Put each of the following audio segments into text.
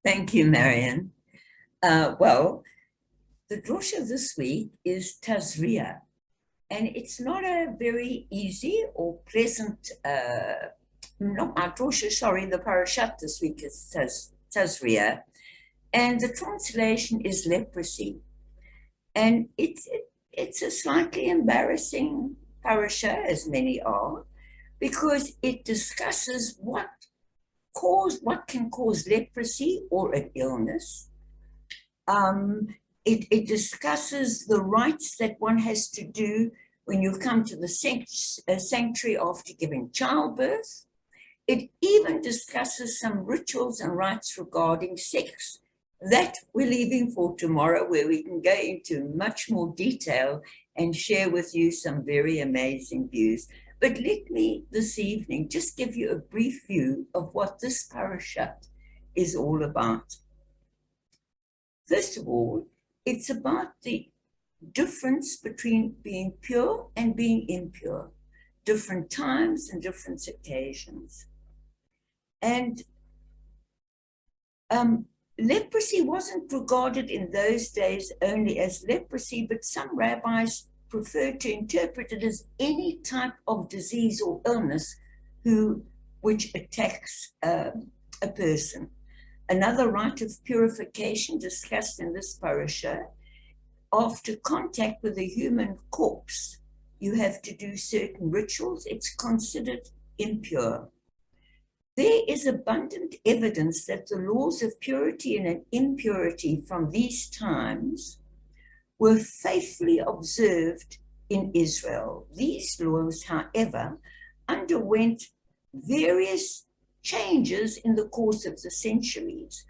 Thank you, Marion. Well, the drosha this week is Tazria, and it's not a very easy or pleasant, not my drosha, sorry, the parashat this week is Tazria, and the translation is leprosy. And it's a slightly embarrassing parasha, as many are, because it discusses what can cause leprosy or an illness. It discusses the rites that one has to do when you come to the sanctuary after giving childbirth. It even discusses some rituals and rites regarding sex. That we're leaving for tomorrow, where we can go into much more detail and share with you some very amazing views. But let me this evening just give you a brief view of what this parashat is all about. First of all, it's about the difference between being pure and being impure, different times and different occasions. And leprosy wasn't regarded in those days only as leprosy, but some rabbis preferred to interpret it as any type of disease or illness which attacks a person. Another rite of purification discussed in this parasha, after contact with a human corpse, you have to do certain rituals. It's considered impure. There is abundant evidence that the laws of purity and impurity from these times were faithfully observed in Israel. These laws, however, underwent various changes in the course of the centuries,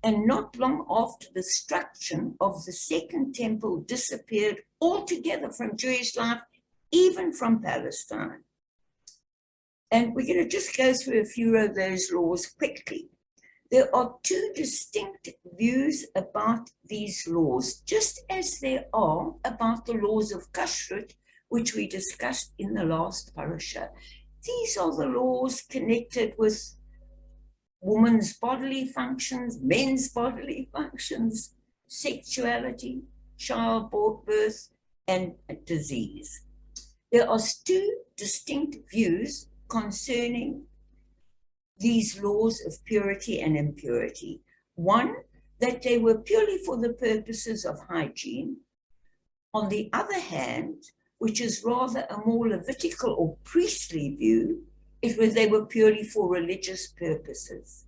and not long after the destruction of the Second Temple disappeared altogether from Jewish life, even from Palestine. And we're going to just go through a few of those laws quickly. There are two distinct views about these laws, just as there are about the laws of kashrut, which we discussed in the last parasha. These are the laws connected with women's bodily functions, men's bodily functions, sexuality, childbirth, and disease. There are two distinct views concerning these laws of purity and impurity. One, that they were purely for the purposes of hygiene. On the other hand, which is rather a more Levitical or priestly view, they were purely for religious purposes.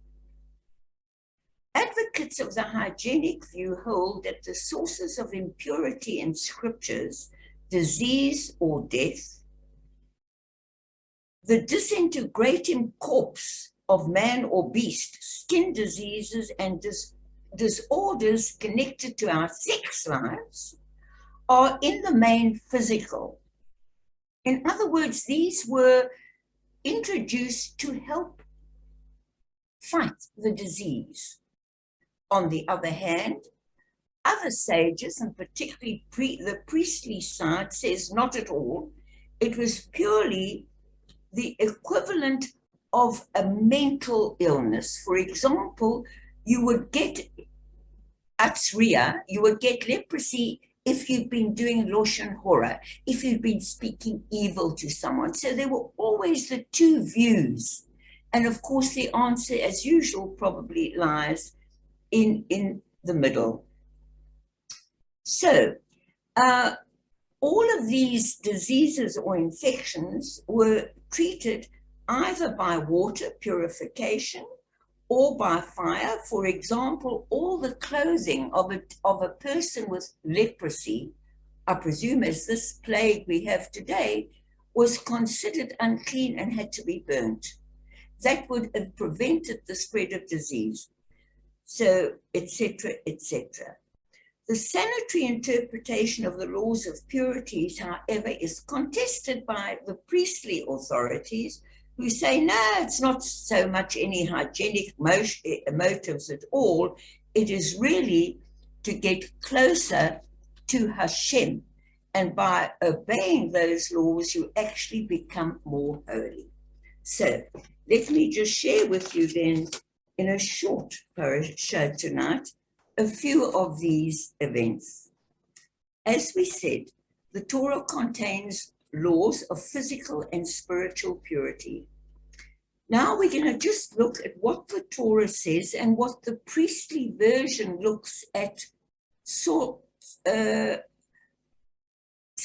Advocates of the hygienic view hold that the sources of impurity in scriptures, disease or death, the disintegrating corpse of man or beast, skin diseases, and disorders connected to our sex lives are in the main physical. In other words, these were introduced to help fight the disease. On the other hand, other sages, and particularly the priestly side, says not at all. It was purely the equivalent of a mental illness. For example, you would get Tazria, you would get leprosy if you've been doing Lashon Hora, if you've been speaking evil to someone. So there were always the two views. And of course, the answer, as usual, probably lies in the middle. So all of these diseases or infections were treated either by water purification or by fire. For example, all the clothing of a person with leprosy, I presume as this plague we have today, was considered unclean and had to be burnt. That would have prevented the spread of disease. So, etc., etc. The sanitary interpretation of the laws of purities, however, is contested by the priestly authorities, who say, no, it's not so much any hygienic motives at all. It is really to get closer to Hashem. And by obeying those laws, you actually become more holy. So let me just share with you then in a short show tonight a few of these events. As we said, the Torah contains laws of physical and spiritual purity. Now we're going to just look at what the Torah says and what the priestly version looks at.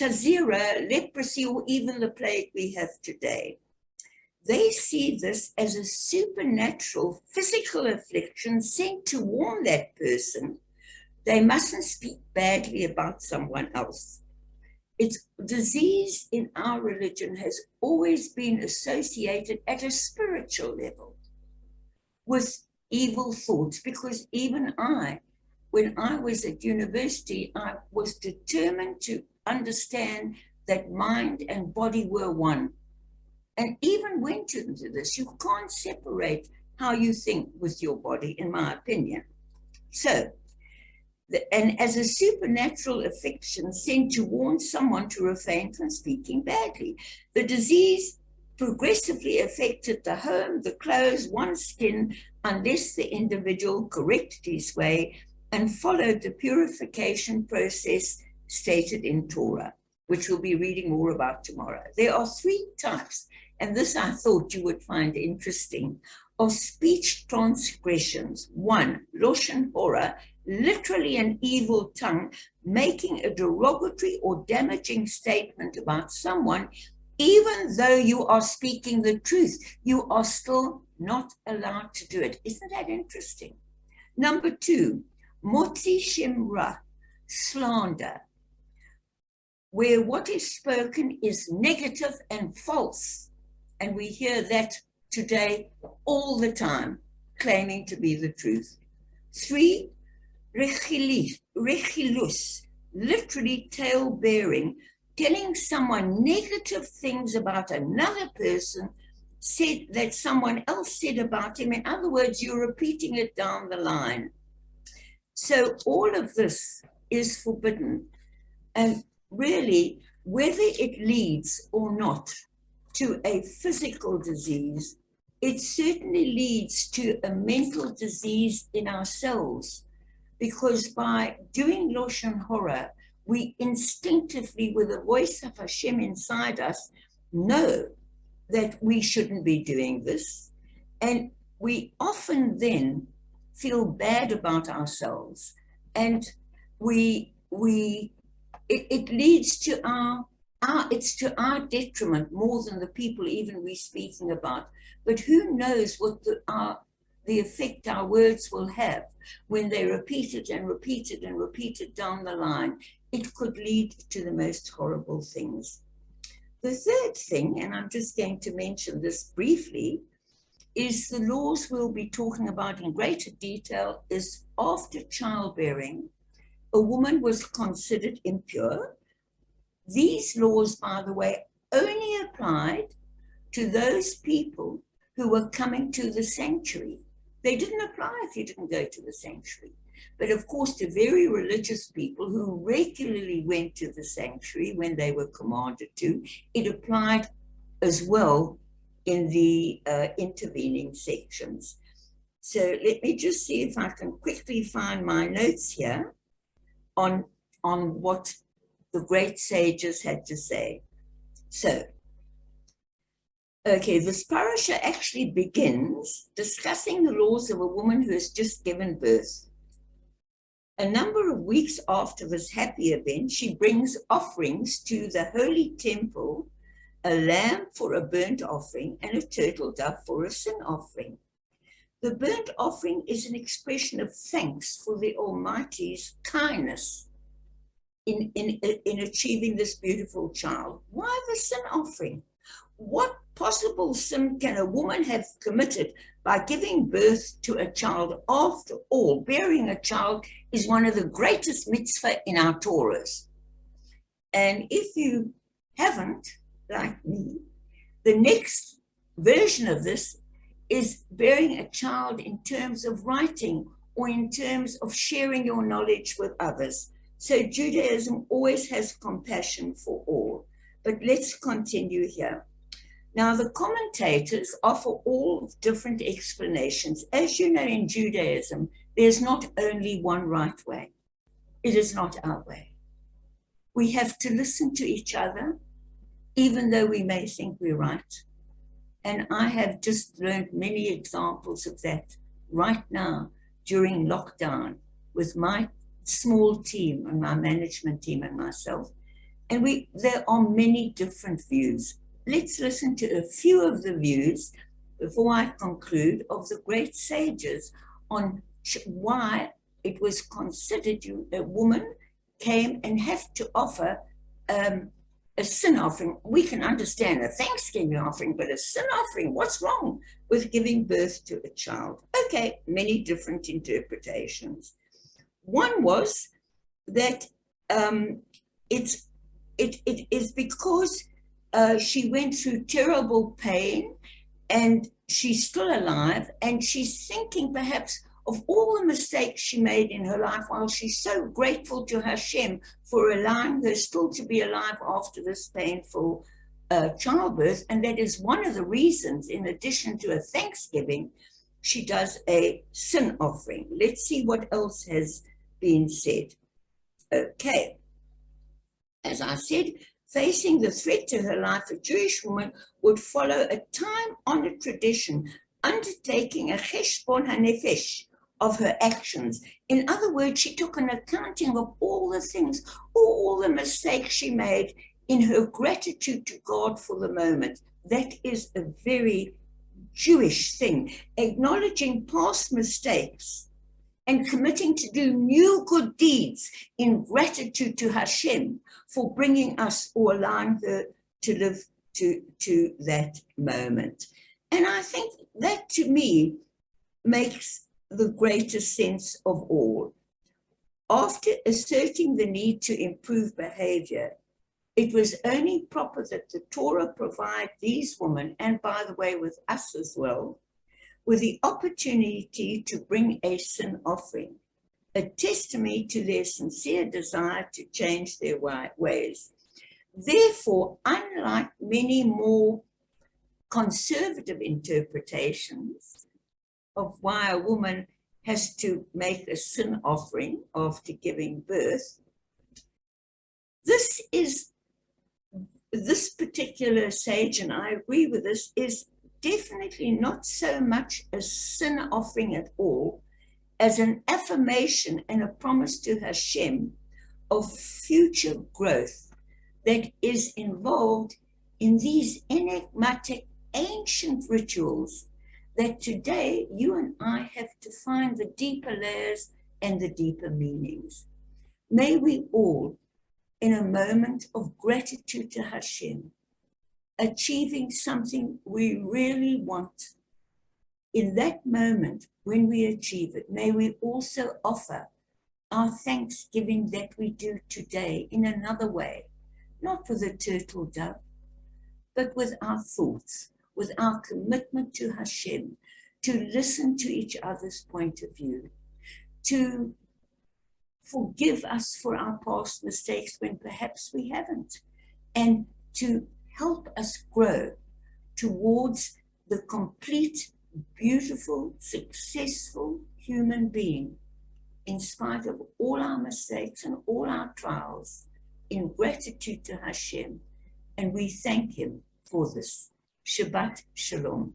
Tazria, leprosy, or even the plague we have today. They see this as a supernatural physical affliction sent to warn that person they mustn't speak badly about someone else. It's disease in our religion has always been associated at a spiritual level with evil thoughts, because even when I was at university, I was determined to understand that mind and body were one. And even went into this, you can't separate how you think with your body, in my opinion. So, and as a supernatural affliction sent to warn someone to refrain from speaking badly. The disease progressively affected the home, the clothes, one's skin, unless the individual corrected his way and followed the purification process stated in Torah, which we'll be reading more about tomorrow. There are three types, and this I thought you would find interesting, of speech transgressions. One, Lashon Hora, literally an evil tongue, making a derogatory or damaging statement about someone, even though you are speaking the truth, you are still not allowed to do it. Isn't that interesting? Number two, Motzi Shemra, slander, where what is spoken is negative and false. And we hear that today all the time, claiming to be the truth. Three, rechilus, literally tale-bearing, telling someone negative things about another person said that someone else said about him. In other words, you're repeating it down the line. So all of this is forbidden. And really, whether it leads or not to a physical disease, it certainly leads to a mental disease in ourselves, because by doing Lashon Hora, we instinctively, with the voice of Hashem inside us, know that we shouldn't be doing this. And we often then feel bad about ourselves. And it leads to it's to our detriment more than the people even we're speaking about. But who knows what the effect our words will have when they're repeated and repeated and repeated down the line. It could lead to the most horrible things. The third thing, and I'm just going to mention this briefly, is the laws we'll be talking about in greater detail is after childbearing, a woman was considered impure. These laws, by the way, only applied to those people who were coming to the sanctuary. They didn't apply if you didn't go to the sanctuary. But of course, to very religious people who regularly went to the sanctuary when they were commanded to, it applied as well in the intervening sections. So let me just see if I can quickly find my notes here on what the great sages had to say. So, okay, this parasha actually begins discussing the laws of a woman who has just given birth. A number of weeks after this happy event, she brings offerings to the holy temple, a lamb for a burnt offering and a turtle dove for a sin offering. The burnt offering is an expression of thanks for the Almighty's kindness in achieving this beautiful child. Why the sin offering? What possible sin can a woman have committed by giving birth to a child? After all, bearing a child is one of the greatest mitzvah in our Torahs. And if you haven't, like me, the next version of this is bearing a child in terms of writing or in terms of sharing your knowledge with others. So Judaism always has compassion for all. But let's continue here. Now, the commentators offer all different explanations. As you know, in Judaism, there's not only one right way. It is not our way. We have to listen to each other, even though we may think we're right. And I have just learned many examples of that right now during lockdown with my small team and my management team and myself. And there are many different views. Let's listen to a few of the views before I conclude of the great sages on why it was considered a woman came and have to offer a sin offering. We can understand a Thanksgiving offering, but a sin offering, what's wrong with giving birth to a child? Okay, many different interpretations. One was that it is because she went through terrible pain and she's still alive, and she's thinking perhaps of all the mistakes she made in her life, while she's so grateful to Hashem for allowing her still to be alive after this painful childbirth. And that is one of the reasons, in addition to a Thanksgiving, she does a sin offering. Let's see what else has been said. Okay. As I said, facing the threat to her life, a Jewish woman would follow a time-honored tradition, undertaking a cheshbon hanefesh of her actions. In other words, she took an accounting of all the things, all the mistakes she made in her gratitude to God for the moment. That is a very Jewish thing, acknowledging past mistakes and committing to do new good deeds in gratitude to Hashem for bringing us or allowing her to live to that moment. And I think that, to me, makes the greatest sense of all. After asserting the need to improve behavior, it was only proper that the Torah provide these women, and by the way, with us as well, with the opportunity to bring a sin offering, a testimony to their sincere desire to change their ways. Therefore, unlike many more conservative interpretations of why a woman has to make a sin offering after giving birth, this particular sage, and I agree with this, is definitely not so much a sin offering at all as an affirmation and a promise to Hashem of future growth that is involved in these enigmatic ancient rituals that today you and I have to find the deeper layers and the deeper meanings. May we all, in a moment of gratitude to Hashem, achieving something we really want, in that moment when we achieve it, may we also offer our thanksgiving that we do today in another way, not with a turtle dove, but with our thoughts, with our commitment to Hashem, to listen to each other's point of view, to forgive us for our past mistakes when perhaps we haven't, and to help us grow towards the complete, beautiful, successful human being, in spite of all our mistakes and all our trials, in gratitude to Hashem. And we thank him for this. Shabbat Shalom.